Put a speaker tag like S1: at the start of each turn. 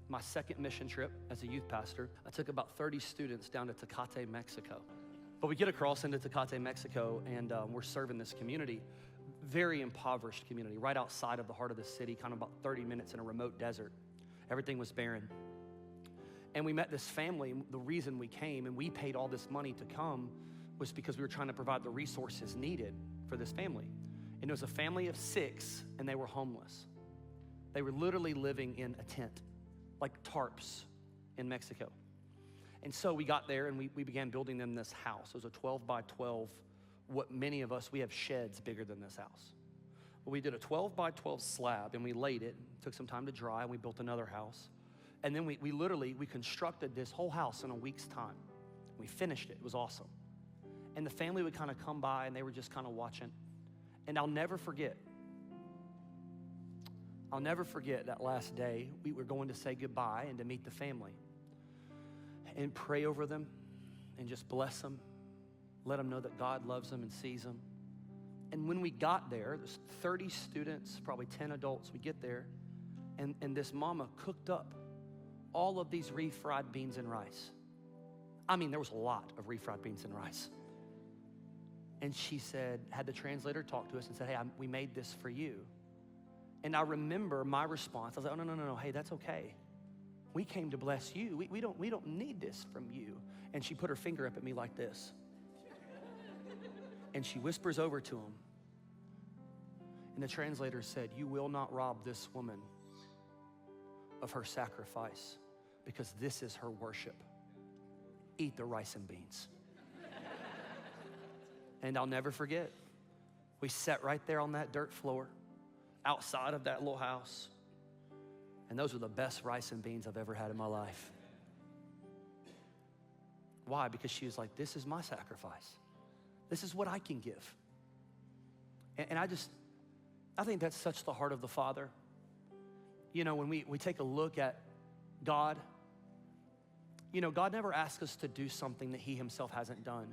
S1: my second mission trip as a youth pastor. I took about 30 students down to Tecate, Mexico. But we get across into Tecate, Mexico, and we're serving this community, very impoverished community, right outside of the heart of the city, kind of about 30 minutes in a remote desert. Everything was barren. And we met this family. The reason we came and we paid all this money to come was because we were trying to provide the resources needed for this family. And it was a family of 6, and they were homeless. They were literally living in a tent, like tarps in Mexico. And so we got there and we began building them this house. It was a 12 by 12, what many of us, we have sheds bigger than this house. But we did a 12 by 12 slab and we laid it, took some time to dry, and we built another house. And then we constructed this whole house in a week's time. We finished it, it was awesome. And the family would kind of come by and they were just kind of watching. And I'll never forget that last day. We were going to say goodbye and to meet the family and pray over them and just bless them, let them know that God loves them and sees them. And when we got there, there's 30 students, probably 10 adults. We get there, and this mama cooked up all of these refried beans and rice. I mean, there was a lot of refried beans and rice. And she said, had the translator talk to us and said, hey, we made this for you. And I remember my response. I was like, oh, no, hey, that's okay. We came to bless you. We don't need this from you. And she put her finger up at me like this. And she whispers over to him. And the translator said, you will not rob this woman of her sacrifice, because this is her worship. Eat the rice and beans. And I'll never forget, we sat right there on that dirt floor outside of that little house. And those were the best rice and beans I've ever had in my life. Why? Because she was like, this is my sacrifice. This is what I can give. And I think that's such the heart of the Father. You know, when we take a look at God, you know, God never asks us to do something that he himself hasn't done.